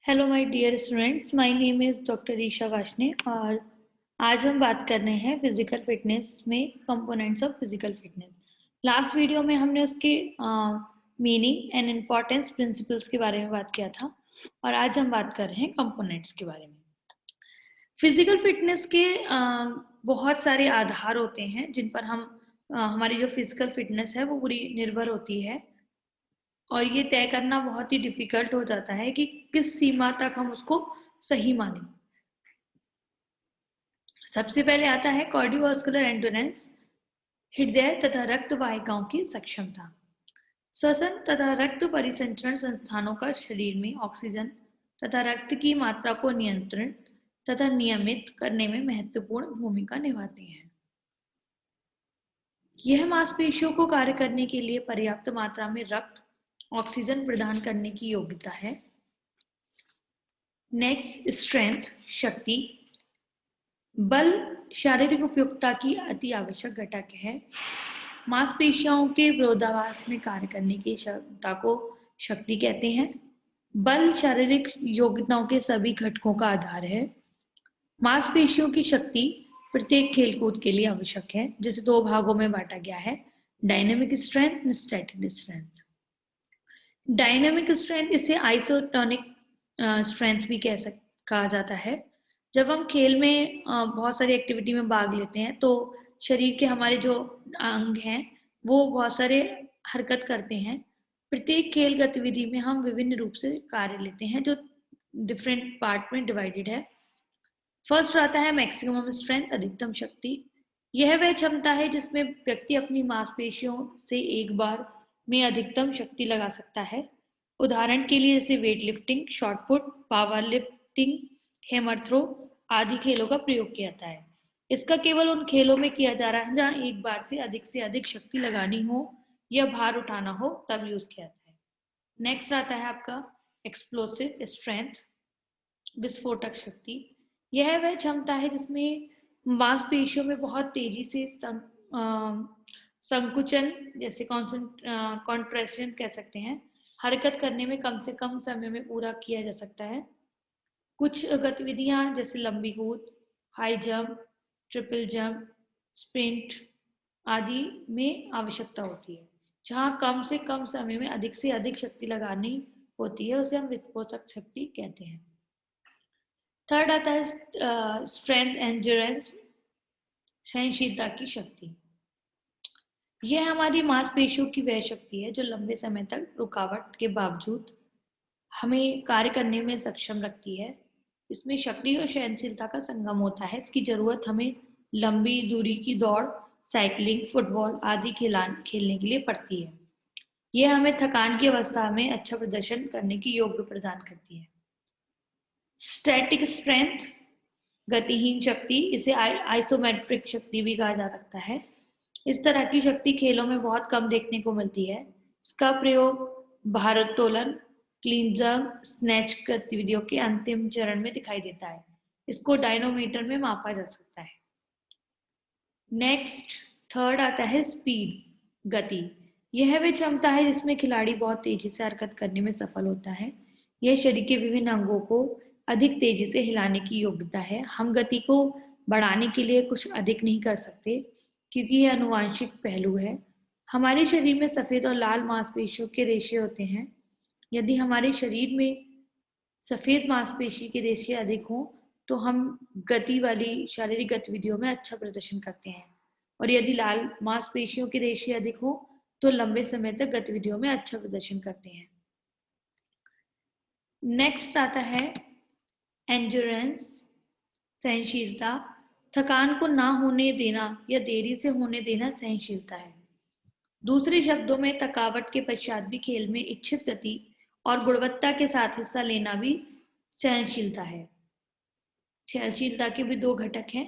Hello my dear students, my name is doctor Isha Washne और आज हम बात कर रहे हैं फिजिकल फिटनेस में components of physical fitness. Last video में हमने उसके मीनिंग एंड इम्पॉर्टेंस प्रिंसिपल्स के बारे में बात किया था और आज हम बात कर रहे हैं कंपोनेंट्स के बारे में। फिजिकल फिटनेस के बहुत सारे आधार होते हैं जिन पर हम हमारी जो फिजिकल फिटनेस है वो पूरी निर्भर होती है और ये तय करना बहुत ही डिफिकल्ट हो जाता है कि किस सीमा तक हम उसको सही मानें। सबसे पहले आता है कार्डियोवास्कुलर एंडोरेंस, हृदय तथा रक्त वाहिकाओं की सक्षमता। श्वसन तथा रक्त परिसंचरण संस्थानों का शरीर में ऑक्सीजन तथा रक्त की मात्रा को नियंत्रित तथा नियमित करने में महत्वपूर्ण भूमिका निभाते हैं। यह मांसपेशियों को कार्य करने के लिए पर्याप्त मात्रा में रक्त ऑक्सीजन प्रदान करने की योग्यता है। नेक्स्ट, स्ट्रेंथ, शक्ति। बल शारीरिक उपयुक्तता की अति आवश्यक घटक है। मांसपेशियों के विरोधाभास में कार्य करने की क्षमता को शक्ति कहते हैं। बल शारीरिक योग्यताओं के सभी घटकों का आधार है। मांसपेशियों की शक्ति प्रत्येक खेलकूद के लिए आवश्यक है, जिसे दो भागों में बांटा गया है, dynamic strength, static strength. Dynamic strength, इसे आइसोटोनिक स्ट्रेंथ भी कहा जाता है। जब हम खेल में बहुत सारी एक्टिविटी में भाग लेते हैं तो शरीर के हमारे जो अंग हैं वो बहुत सारे हरकत करते हैं। प्रत्येक खेल गतिविधि में हम विभिन्न रूप से कार्य लेते हैं जो डिफरेंट पार्ट में डिवाइडेड है। फर्स्ट आता है मैक्सिमम स्ट्रेंथ, अधिकतम शक्ति। यह वह क्षमता है जिसमें व्यक्ति अपनी मांसपेशियों से एक बार में अधिकतम शक्ति लगा सकता है। उदाहरण के लिए जैसे weight lifting, shot put, power lifting, hammer throw आदि खेलों का प्रयोग किया जाता है। इसका केवल उन खेलों में किया जा रहा है जहां एक बार से अधिक शक्ति लगानी हो या भार उठाना हो, तब यूज किया जाता है। नेक्स्ट आता है आपका एक्सप्लोसिव स्ट्रेंथ, विस्फोटक शक्ति। यह वह क्षमता है जिसमें मांसपेशियों में बहुत तेजी से संकुचन, जैसे कॉन्ट्रेक्शन कह सकते हैं, हरकत करने में कम से कम समय में पूरा किया जा सकता है। कुछ गतिविधियां जैसे लंबी कूद, high jump, triple jump, sprint आदि में आवश्यकता होती है। जहां कम से कम समय में अधिक से अधिक शक्ति लगानी होती है, उसे हम विस्फोटक शक्ति कहते हैं। थर्ड आता है स्ट्रेंथ एंड्योरेंस, सहनशीलता की शक्ति। यह हमारी मांसपेशियों की वह शक्ति है जो लंबे समय तक रुकावट के बावजूद हमें कार्य करने में सक्षम रखती है। इसमें शक्ति और सहनशीलता का संगम होता है। इसकी जरूरत हमें लंबी दूरी की दौड़, साइकिलिंग, फुटबॉल आदि खेलने के लिए पड़ती है। यह हमें थकान की अवस्था में अच्छा प्रदर्शन करने की योग्य प्रदान करती है। स्टैटिक स्ट्रेंथ, गतिहीन शक्ति, इसे आइसोमेट्रिक शक्ति भी कहा जा सकता है। इस तरह की शक्ति खेलों में बहुत कम देखने को मिलती है। इसका प्रयोग भारोत्तोलन, क्लीन जंप, स्नैच गतिविधियों के अंतिम चरण में दिखाई देता है। इसको डायनोमीटर में मापा जा सकता है। नेक्स्ट, थर्ड आता है स्पीड, गति। यह वह क्षमता है जिसमें खिलाड़ी बहुत तेजी से हरकत करने में सफल होता है। यह शरीर के विभिन्न अंगों को अधिक तेजी से हिलाने की योग्यता है। हम गति को बढ़ाने के लिए कुछ अधिक नहीं कर सकते क्योंकि यह आनुवांशिक पहलू है। हमारे शरीर में सफेद और लाल मांसपेशियों के रेशे होते हैं। यदि हमारे शरीर में सफेद मांसपेशी के रेशे अधिक हों तो हम गति वाली शारीरिक गतिविधियों में अच्छा प्रदर्शन करते हैं, और यदि लाल मांसपेशियों के रेशे अधिक हो तो लंबे समय तक गतिविधियों में अच्छा प्रदर्शन करते हैं। नेक्स्ट आता है एंड्योरेंस, सहनशीलता। थकान को ना होने देना या देरी से होने देना सहनशीलता है। दूसरे शब्दों में थकावट के पश्चात भी खेल में इच्छित गति और गुणवत्ता के साथ हिस्सा लेना भी सहनशीलता है। सहनशीलता के भी दो घटक हैं,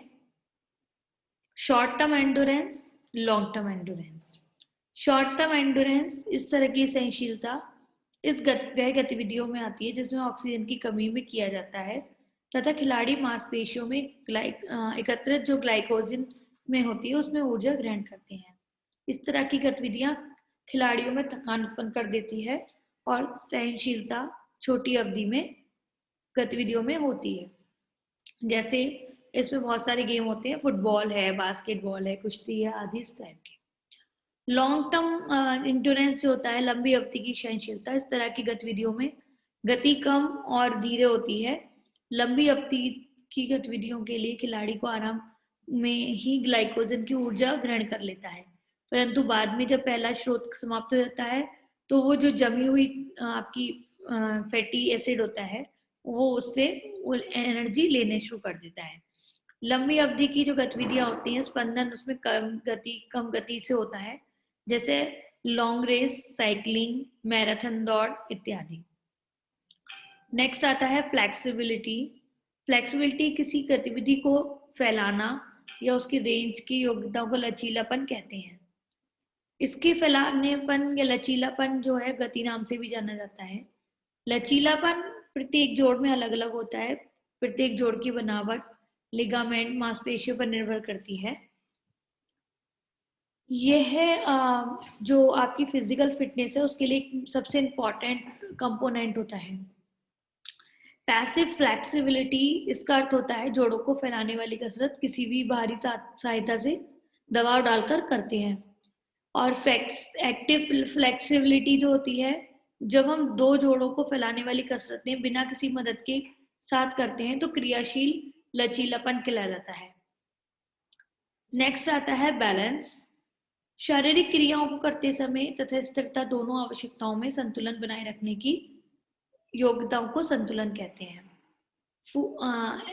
short term endurance, long term endurance. Short term endurance इस तरह की सहनशीलता इस वह गतिविधियों में आती है जिसमें ऑक्सीजन की कमी में किया जाता है तथा खिलाड़ी मांसपेशियों में एकत्रित जो ग्लाइकोजन में होती है उसमें ऊर्जा ग्रहण करते हैं। इस तरह की गतिविधियां खिलाड़ियों में थकान उत्पन्न कर देती है और सहनशीलता छोटी अवधि में गतिविधियों में होती है। जैसे इसमें बहुत सारे गेम होते हैं, फुटबॉल है, बास्केटबॉल है, कुश्ती है आदि इस टाइप के। लॉन्ग टर्म इंड्योरेंस जो होता है, लंबी अवधि की सहनशीलता, इस तरह की गतिविधियों में गति कम और धीरे होती है। लंबी अवधि की गतिविधियों के लिए खिलाड़ी को आराम में ही ग्लाइकोजन की ऊर्जा ग्रहण कर लेता है, परंतु बाद में जब पहला स्रोत समाप्त हो जाता है तो वो जो जमी हुई आपकी फैटी एसिड होता है वो उससे एनर्जी लेने शुरू कर देता है। लंबी अवधि की जो गतिविधियां होती हैं, स्पंदन उसमें कम गति से होता है, जैसे लॉन्ग रेस, साइकिलिंग, मैराथन दौड़ इत्यादि। नेक्स्ट आता है फ्लेक्सिबिलिटी। फ्लेक्सिबिलिटी किसी गतिविधि को फैलाना या उसकी रेंज की योग्यताओं को लचीलापन कहते हैं। इसके फैलानेपन या लचीलापन जो है गति नाम से भी जाना जाता है। लचीलापन प्रत्येक जोड़ में अलग अलग होता है। प्रत्येक जोड़ की बनावट लिगामेंट मांसपेशियों पर निर्भर करती है। यह जो आपकी फिजिकल फिटनेस है उसके लिए सबसे इम्पॉर्टेंट कंपोनेंट होता है। पैसिव फ्लेक्सिबिलिटी, इसका अर्थ होता है जोड़ों को फैलाने वाली कसरत किसी भी बाहरी सहायता से दबाव डालकर करते हैं। और एक्टिव फ्लेक्सिबिलिटी जो होती है, जब हम दो जोड़ों को फैलाने वाली कसरतें बिना किसी मदद के साथ करते हैं तो क्रियाशील लचीलापन कहलाया जाता है। नेक्स्ट आता है बैलेंस। शारीरिक क्रियाओं को करते समय तथा स्थिरता दोनों आवश्यकताओं में संतुलन बनाए रखने की योग्यताओं को संतुलन कहते हैं।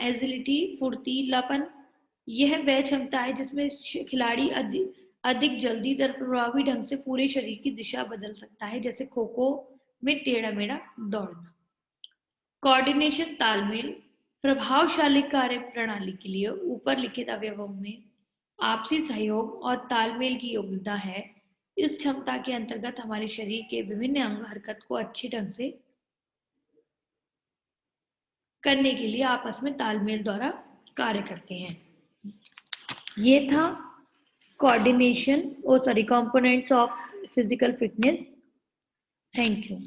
एजिलिटी, फुर्तीलापन, यह वह क्षमता है जिसमें खिलाड़ी अधिक जल्दी दर प्रभावी ढंग से पूरे शरीर की दिशा बदल सकता है, जैसे खो खो में टेढ़ा मेढ़ा दौड़ना। कोऑर्डिनेशन, तालमेल, प्रभावशाली कार्य प्रणाली के लिए ऊपर लिखित अवयवों में आपसी सहयोग और तालमेल की योग्यता है। इस क्षमता के अंतर्गत हमारे शरीर के विभिन्न अंग हरकत को अच्छे ढंग से करने के लिए आपस में तालमेल द्वारा कार्य करते हैं। ये था coordination components of physical fitness. Thank you.